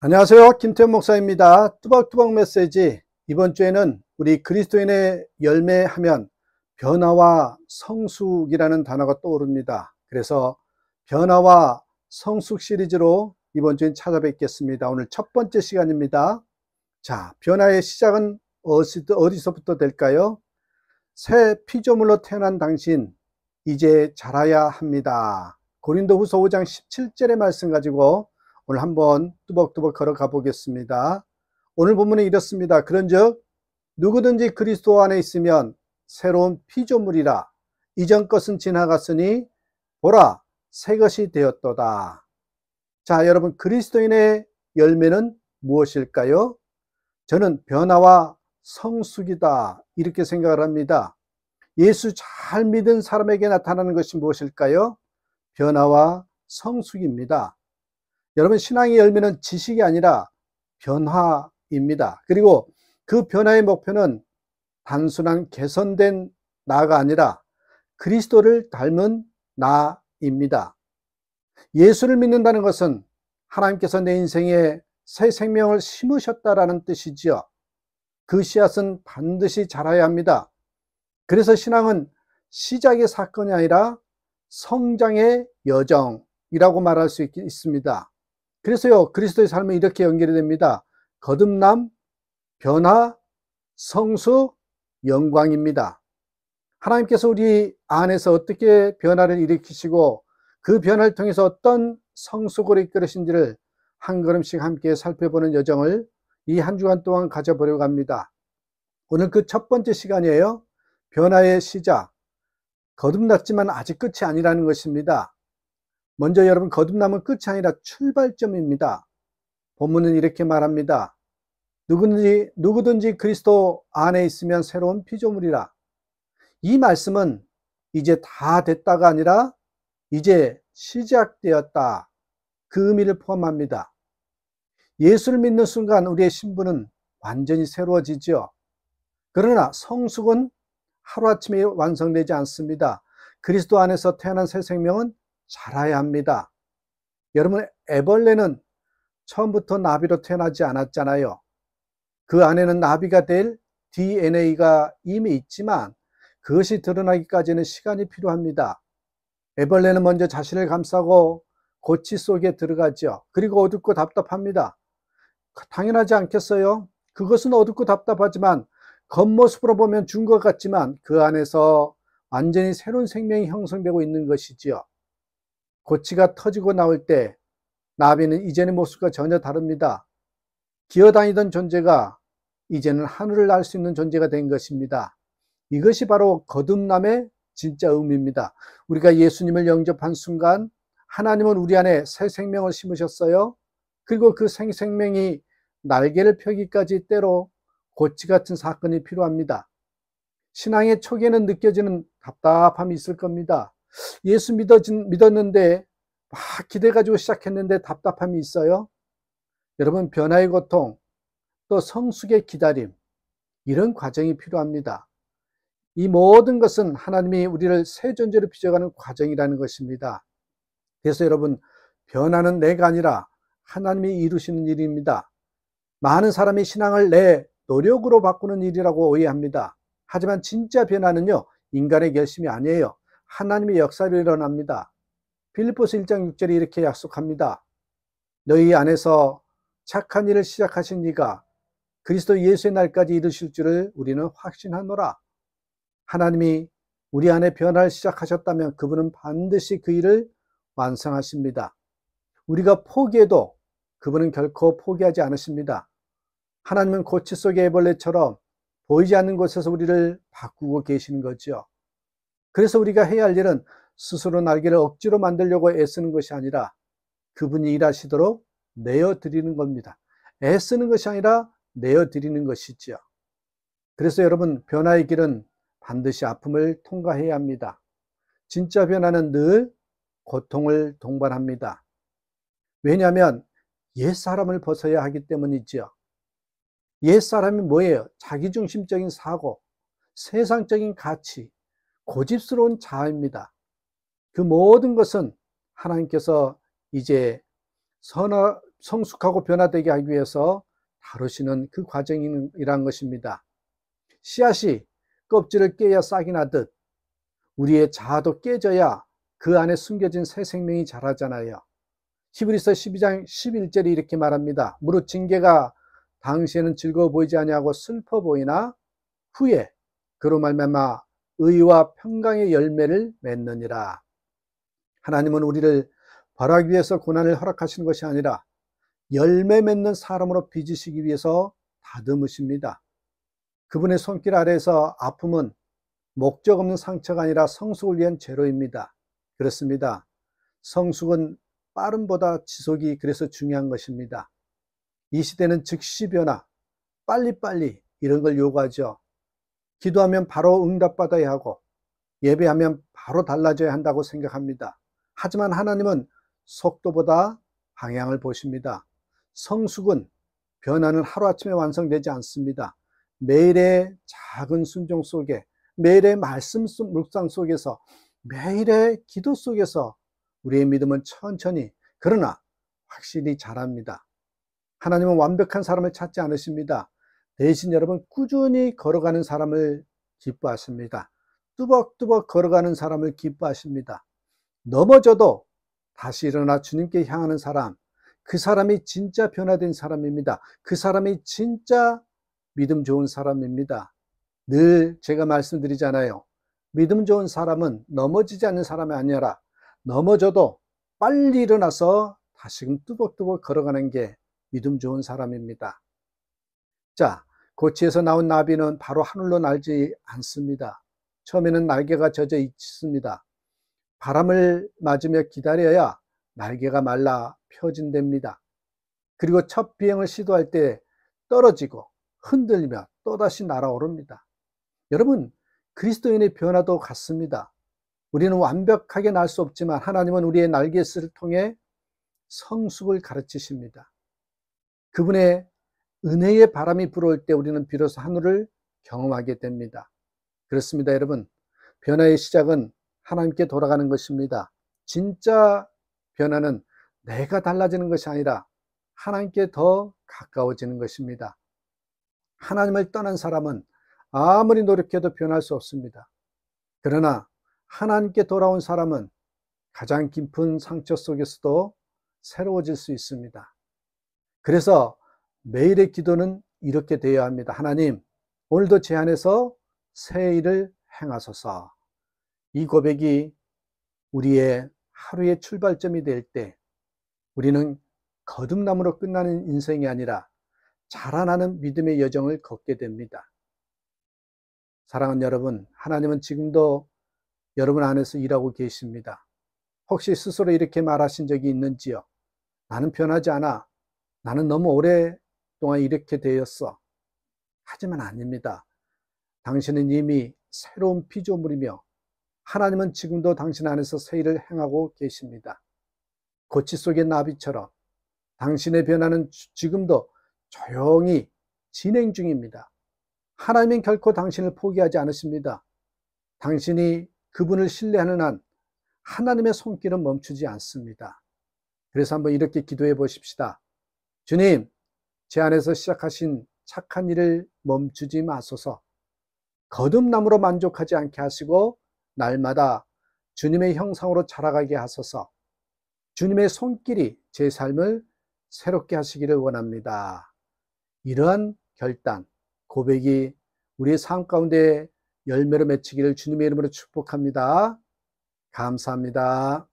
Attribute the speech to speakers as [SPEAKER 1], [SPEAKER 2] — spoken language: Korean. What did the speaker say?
[SPEAKER 1] 안녕하세요. 김태현 목사입니다. 뚜벅뚜벅 메시지. 이번 주에는 우리 그리스도인의 열매하면 변화와 성숙이라는 단어가 떠오릅니다. 그래서 변화와 성숙 시리즈로 이번 주엔 찾아뵙겠습니다. 오늘 첫 번째 시간입니다. 자, 변화의 시작은 어디서부터 될까요? 새 피조물로 태어난 당신, 이제 자라야 합니다. 고린도후서 5장 17절의 말씀 가지고 오늘 한번 뚜벅뚜벅 걸어가 보겠습니다. 오늘 본문에 이렇습니다. 그런즉 누구든지 그리스도 안에 있으면 새로운 피조물이라. 이전 것은 지나갔으니 보라 새 것이 되었도다. 자, 여러분, 그리스도인의 열매는 무엇일까요? 저는 변화와 성숙이다 이렇게 생각을 합니다. 예수 잘 믿은 사람에게 나타나는 것이 무엇일까요? 변화와 성숙입니다. 여러분, 신앙의 열매는 지식이 아니라 변화입니다. 그리고 그 변화의 목표는 단순한 개선된 나가 아니라 그리스도를 닮은 나입니다. 예수를 믿는다는 것은 하나님께서 내 인생에 새 생명을 심으셨다라는 뜻이지요. 그 씨앗은 반드시 자라야 합니다. 그래서 신앙은 시작의 사건이 아니라 성장의 여정이라고 말할 수 있습니다. 그래서요, 그리스도의 삶은 이렇게 연결이 됩니다. 거듭남, 변화, 성숙, 영광입니다. 하나님께서 우리 안에서 어떻게 변화를 일으키시고 그 변화를 통해서 어떤 성숙으로 이끌으신지를 한 걸음씩 함께 살펴보는 여정을 이 한 주간 동안 가져보려고 합니다. 오늘 그 첫 번째 시간이에요. 변화의 시작. 거듭났지만 아직 끝이 아니라는 것입니다. 먼저 여러분, 거듭남은 끝이 아니라 출발점입니다. 본문은 이렇게 말합니다. 누구든지 그리스도 안에 있으면 새로운 피조물이라. 이 말씀은 이제 다 됐다가 아니라 이제 시작되었다, 그 의미를 포함합니다. 예수를 믿는 순간 우리의 신분은 완전히 새로워지죠. 그러나 성숙은 하루아침에 완성되지 않습니다. 그리스도 안에서 태어난 새 생명은 자라야 합니다. 여러분, 애벌레는 처음부터 나비로 태어나지 않았잖아요. 그 안에는 나비가 될 DNA가 이미 있지만 그것이 드러나기까지는 시간이 필요합니다. 애벌레는 먼저 자신을 감싸고 고치 속에 들어가죠. 그리고 어둡고 답답합니다. 당연하지 않겠어요? 그것은 어둡고 답답하지만 겉모습으로 보면 죽은 것 같지만 그 안에서 완전히 새로운 생명이 형성되고 있는 것이지요. 고치가 터지고 나올 때 나비는 이전의 모습과 전혀 다릅니다. 기어다니던 존재가 이제는 하늘을 날 수 있는 존재가 된 것입니다. 이것이 바로 거듭남의 진짜 의미입니다. 우리가 예수님을 영접한 순간 하나님은 우리 안에 새 생명을 심으셨어요. 그리고 그 생명이 날개를 펴기까지 때로 고치 같은 사건이 필요합니다. 신앙의 초기에는 느껴지는 답답함이 있을 겁니다. 예수 믿었는데 막 기대 가지고 시작했는데 답답함이 있어요. 여러분, 변화의 고통, 또 성숙의 기다림, 이런 과정이 필요합니다. 이 모든 것은 하나님이 우리를 새 존재로 빚어가는 과정이라는 것입니다. 그래서 여러분, 변화는 내가 아니라 하나님이 이루시는 일입니다. 많은 사람이 신앙을 내 노력으로 바꾸는 일이라고 오해합니다. 하지만 진짜 변화는요, 인간의 결심이 아니에요. 하나님의 역사로 일어납니다. 빌립보서 1장 6절이 이렇게 약속합니다. 너희 안에서 착한 일을 시작하신 이가 그리스도 예수의 날까지 이루실 줄을 우리는 확신하노라. 하나님이 우리 안에 변화를 시작하셨다면 그분은 반드시 그 일을 완성하십니다. 우리가 포기해도 그분은 결코 포기하지 않으십니다. 하나님은 고치 속의 애벌레처럼 보이지 않는 곳에서 우리를 바꾸고 계시는 거죠. 그래서 우리가 해야 할 일은 스스로 날개를 억지로 만들려고 애쓰는 것이 아니라 그분이 일하시도록 내어드리는 겁니다. 애쓰는 것이 아니라 내어드리는 것이죠. 그래서 여러분, 변화의 길은 반드시 아픔을 통과해야 합니다. 진짜 변화는 늘 고통을 동반합니다. 왜냐하면 옛사람을 벗어야 하기 때문이죠. 옛사람이 뭐예요? 자기중심적인 사고, 세상적인 가치, 고집스러운 자아입니다. 그 모든 것은 하나님께서 이제 성숙하고 변화되게 하기 위해서 다루시는 그 과정이란 것입니다. 씨앗이 껍질을 깨야 싹이 나듯 우리의 자아도 깨져야 그 안에 숨겨진 새 생명이 자라잖아요. 히브리서 12장 11절이 이렇게 말합니다. 무릇 징계가 당시에는 즐거워 보이지 아니하고 슬퍼 보이나 후에 그로 말미암아 의와 평강의 열매를 맺느니라. 하나님은 우리를 벌하기 위해서 고난을 허락하시는 것이 아니라 열매 맺는 사람으로 빚으시기 위해서 다듬으십니다. 그분의 손길 아래에서 아픔은 목적 없는 상처가 아니라 성숙을 위한 재료입니다. 그렇습니다. 성숙은 빠름보다 지속이 그래서 중요한 것입니다. 이 시대는 즉시 변화, 빨리빨리 이런 걸 요구하죠. 기도하면 바로 응답받아야 하고 예배하면 바로 달라져야 한다고 생각합니다. 하지만 하나님은 속도보다 방향을 보십니다. 성숙은 변화는 하루아침에 완성되지 않습니다. 매일의 작은 순종 속에, 매일의 말씀 묵상 속에서, 매일의 기도 속에서 우리의 믿음은 천천히 그러나 확실히 자랍니다. 하나님은 완벽한 사람을 찾지 않으십니다. 대신 여러분 꾸준히 걸어가는 사람을 기뻐하십니다. 뚜벅뚜벅 걸어가는 사람을 기뻐하십니다. 넘어져도 다시 일어나 주님께 향하는 사람, 그 사람이 진짜 변화된 사람입니다. 그 사람이 진짜 믿음 좋은 사람입니다. 늘 제가 말씀드리잖아요. 믿음 좋은 사람은 넘어지지 않는 사람이 아니라 넘어져도 빨리 일어나서 다시금 뚜벅뚜벅 걸어가는 게 믿음 좋은 사람입니다. 자, 고치에서 나온 나비는 바로 하늘로 날지 않습니다. 처음에는 날개가 젖어 있습니다. 바람을 맞으며 기다려야 날개가 말라 펴진답니다. 그리고 첫 비행을 시도할 때 떨어지고 흔들리며 또다시 날아오릅니다. 여러분, 그리스도인의 변화도 같습니다. 우리는 완벽하게 날 수 없지만 하나님은 우리의 날갯짓을 통해 성숙을 가르치십니다. 그분의 은혜의 바람이 불어올 때 우리는 비로소 하늘을 경험하게 됩니다. 그렇습니다, 여러분. 변화의 시작은 하나님께 돌아가는 것입니다. 진짜 변화는 내가 달라지는 것이 아니라 하나님께 더 가까워지는 것입니다. 하나님을 떠난 사람은 아무리 노력해도 변할 수 없습니다. 그러나 하나님께 돌아온 사람은 가장 깊은 상처 속에서도 새로워질 수 있습니다. 그래서 매일의 기도는 이렇게 되어야 합니다. 하나님, 오늘도 제 안에서 새 일을 행하소서. 이 고백이 우리의 하루의 출발점이 될 때 우리는 거듭남으로 끝나는 인생이 아니라 자라나는 믿음의 여정을 걷게 됩니다. 사랑하는 여러분, 하나님은 지금도 여러분 안에서 일하고 계십니다. 혹시 스스로 이렇게 말하신 적이 있는지요? 나는 변하지 않아. 나는 너무 오랫동안 이렇게 되었어. 하지만 아닙니다. 당신은 이미 새로운 피조물이며 하나님은 지금도 당신 안에서 새 일을 행하고 계십니다. 고치 속의 나비처럼 당신의 변화는 지금도 조용히 진행 중입니다. 하나님은 결코 당신을 포기하지 않으십니다. 당신이 그분을 신뢰하는 한 하나님의 손길은 멈추지 않습니다. 그래서 한번 이렇게 기도해 보십시다. 주님, 제 안에서 시작하신 착한 일을 멈추지 마소서. 거듭남으로 만족하지 않게 하시고 날마다 주님의 형상으로 자라가게 하소서. 주님의 손길이 제 삶을 새롭게 하시기를 원합니다. 이러한 결단, 고백이 우리의 삶 가운데 열매로 맺히기를 주님의 이름으로 축복합니다. 감사합니다.